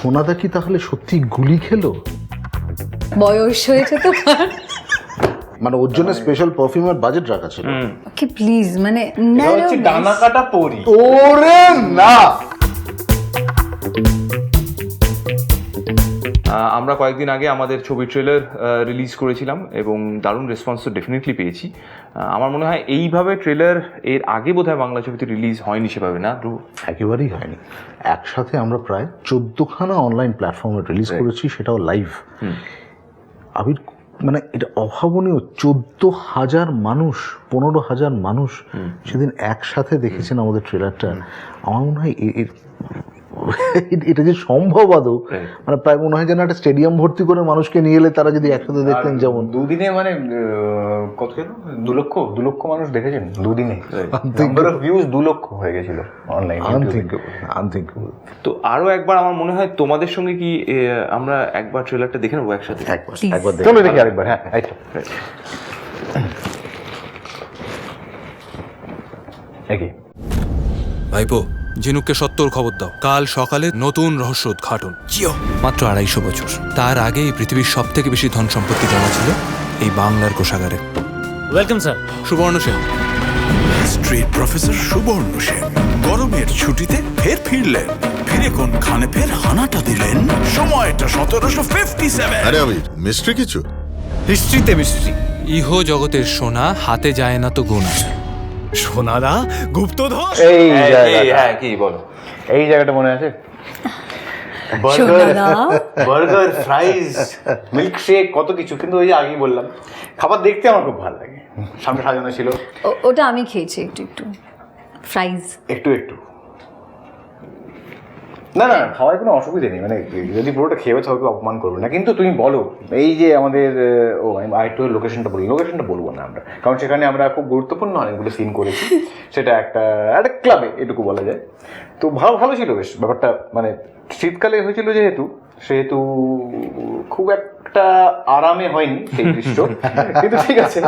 সোনাদা কি তাহলে সত্যি গুলি খেলো? বয়স হয়েছে তো। মানে ওর জন্য স্পেশাল পারফিউমের বাজেট রাখা ছিল। ওকে প্লিজ, মানে ডানা কাটা পরি। ওরে না, আমরা কয়েকদিন আগে আমাদের ছবির ট্রেলার রিলিজ করেছিলাম এবং দারুণ রেসপন্স তো ডেফিনেটলি পেয়েছি। আমার মনে হয় এইভাবে ট্রেলার এর আগে বোধহয় বাংলা ছবিতে রিলিজ হয়নি সেভাবে, না ধ্রুব? একেবারেই হয়নি। একসাথে আমরা প্রায় 14খানা অনলাইন প্ল্যাটফর্মে রিলিজ করেছি, সেটাও লাইভ। আবির, মানে এটা অভাবনীয়। 14,000 মানুষ, 15,000 মানুষ সেদিন একসাথে দেখেছেন আমাদের ট্রেলারটা। আমার মনে হয় এটা যে সম্ভব আদৌ, মানে প্রায় মনে হয় যেন একটা স্টেডিয়াম ভর্তি করে মানুষকে নিয়ে এলে তারা যদি একসাথে দেখতেন। যেমন দুদিনে মানে কত কেন 2 লক্ষ মানুষ দেখেছেন দুদিনে। নাম্বার অফ ভিউজ 2 লক্ষ হয়ে গেছিল অনলাইন। আনথিঙ্কেবল। তো আরো একবার আমার মনে হয় তোমাদের সঙ্গে কি আমরা একবার ট্রেলারটা দেখে নেবো একসাথে? একবার চলো দেখি আরেকবার। হ্যাঁ, একই। ভাইপো, ঝিনুককে সত্তর খবর দাও, কাল সকালে নতুন রহস্য উদ্ঘাটন। মাত্র 250 বছর তার আগে এই পৃথিবীর সব থেকে বেশি ধন সম্পত্তি জমা ছিল এই বাংলার কোষাগারে। Welcome sir. সুবর্ণ সেন। স্ট্রিট প্রফেসর সুবর্ণ সেন গরমের ছুটিতে ফের ফিরলেন। ফিরে কোন খানে ফের হানাটা দিলেন। সময়টা 1757। আরে আবির, মিস্ট্রি কিছু? হিস্ট্রিতে মিস্ট্রি। ইহ জগতের সোনা হাতে যায় না তো গোনা। সোনাদা গুপ্তধর। হ্যাঁ, কি বলো? এই জায়গাটা মনে আছে? বার্গার, ফ্রাইজ, মিল্কশেক, কত কিছু। কিন্তু ওই যে আগেই বললাম, খাবার দেখতে আমার খুব ভালো লাগে। সামনে সাজানো ছিল। ওটা আমি খেয়েছি একটু ফ্রাইজ, একটু না না, খাওয়ার কোনো অসুবিধা নেই। মানে যদি পুরোটা খেয়ে কাউকে অপমান করবো না। কিন্তু তুমি বলো, এই যে আমাদের আমি আরেকটু লোকেশনটা বলবো না আমরা, কারণ সেখানে আমরা খুব গুরুত্বপূর্ণ অনেকগুলো সিন করেছি। সেটা একটা ক্লাবে, এটুকু বলা যায়। তো ভালো ছিল বেশ ব্যাপারটা। মানে শীতকালে হয়েছিল সেহেতু খুব একটা আরামে হয়নি সেই দৃশ্য, কিন্তু ঠিক আছে,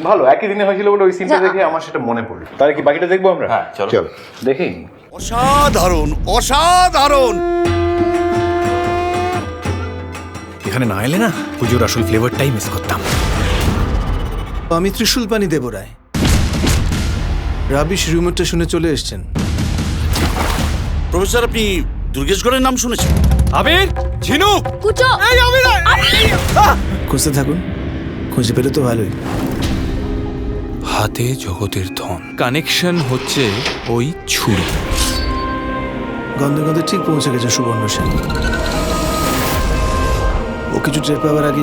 ভালো। একই দিনে হয়েছিল বলে ওই সিনটা দেখে আমার সেটা মনে পড়লো। তাহলে কি বাকিটা দেখবো আমরা? হ্যাঁ, চলো দেখি। অসাধারণ। এখানে না এলে না পুজোর আসল ফ্লেভারটাই মিস করতাম। আমি ত্রিশুল পানি দেব রায়। রাবিশ রিউমারটা শুনে চলে এসেছেন। প্রফেসর, আপনি দুর্গেশগড়ের নাম শুনেছেন? আবির, ঝিনুক, কুচো। খুঁজতে থাকুন, খুঁজে পেলে তো ভালোই। হাতে জগতের ধন। কানেকশন হচ্ছে ওই ছুরি। গন্ধে গন্ধে ঠিক পৌঁছে গেছে সুবর্ণ সেন। ও কিছু টের পাওয়ার আগে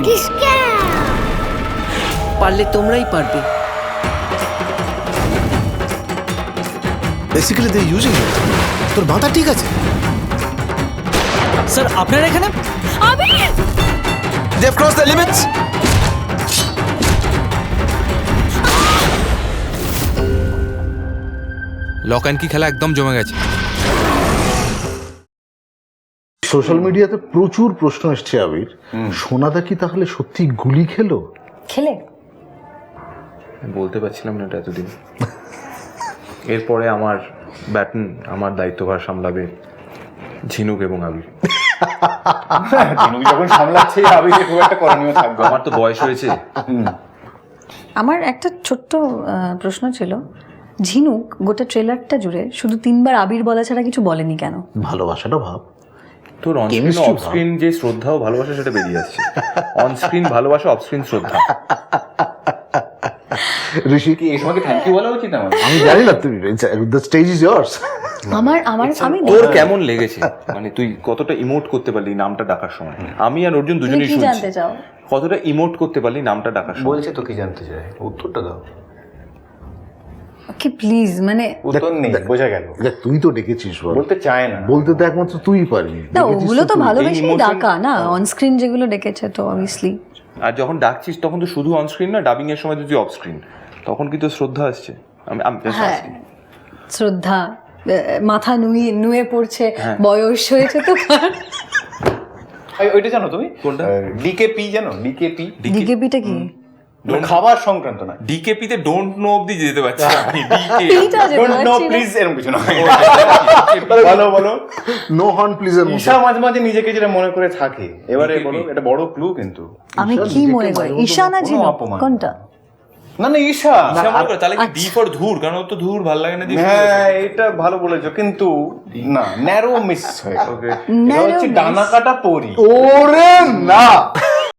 পারলে তোমরাই পারবে। Basically they using it. তোর মাথা ঠিক আছে? স্যার আপনারা এখানে? They have crossed the limits. Lock and key খেলা একদম জমে গেছে। সোশ্যাল মিডিয়াতে প্রচুর প্রশ্ন এসছে আবির, সোনাদা কি তাহলে সত্যি গুলি খেলো? বলতে পারছিলাম না এটা এতদিন। এরপরে আমার ব্যাটন, আমার দায়িত্বভার সামলাবে ঝিনুক এবং আবির। তুমি যখন সামলাচ্ছে, আবির খুব একটা করণীয় থাকবে। আমার তো বয়স হয়েছে। আমার একটা ছোট্ট প্রশ্ন ছিল, ঝিনুক গোটা ট্রেলারটা জুড়ে শুধু 3 বার আবির বলা ছাড়া কিছু বলেনি কেন? ভালোবাসাটা ভাব। তোর অনস্ক্রিন অফ স্ক্রিন যে শ্রদ্ধা ও ভালোবাসা সেটা বেরিয়ে যাচ্ছে। অনস্ক্রিন ভালোবাসা, অফ স্ক্রিন শ্রদ্ধা। ঋষি, কি এই সময় থ্যাংক ইউ বলা উচিত আমার? আমি জানি না, তুমি দ্য স্টেজ ইজ ইয়ার্স। আমি তোর কেমন লেগেছে? মানে তুই কতটা ইমোট করতে পারলি নামটা ডাকার সময়? আমি আর অর্জুন দুজনেই শুনছি। জানতে চাও কতটা ইমোট করতে পারলি নামটা ডাকার সময়? বলছে তো কি জানতে চাই, উত্তরটা দাও। ওকে প্লিজ, মানে উত্তর নেই, বোঝা গেল। দেখ, তুই তো ডেকেছিস, বলতে চায় না। বলতে তো একমাত্র তুই পারবি। না, ওগুলো তো ভালোবেসেই emotion- ডাকা না, অন স্ক্রিন যেগুলো ডেকেছে তো অবভিয়াসলি। আর যখন ডাকছিস তখন তো শুধু অন স্ক্রিন না, ডাবিং এর সময় তো তুই অফ স্ক্রিন, তখন কি তো শ্রদ্ধা আসছে? আমি just হ্যাঁ, asking. শ্রদ্ধা, মাথা নুয়ে পড়ছে, বয়স হয়েছে তো। ওইটা জানো তুমি? কোনটা? ডিকেপি জানো? ডিকেপি ডিকেপিটা কি? খাবার সংক্রান্ত না। ডিকেপি তে ডোন্ট নো অবধি যেতে পারছি আমি এইটা যেতে ডোন্ট নো পারছি না। প্লিজ এরকম কিছু না। বলো বলো। নো হর্ন প্লিজের মধ্যে ঈশা মাঝে মাঝে নিজেকে যেটা মনে করে থাকে, এবারে বলো, এটা বড় ক্লু কিন্তু। আমি কি মনে করি ঈশা না ঝিনুক অপমান। কোনটা? না না ঈশা। তাহলে কি ডি ফর ধুর, কারণ ও তো ধুর ভালো লাগে না দিয়ে হ্যাঁ এটা ভালো বলেছো, কিন্তু না, ন্যারো মিস হয়ে গেল। এটা Narrow হচ্ছে miss। ডানা কাটা পরি। ওরে না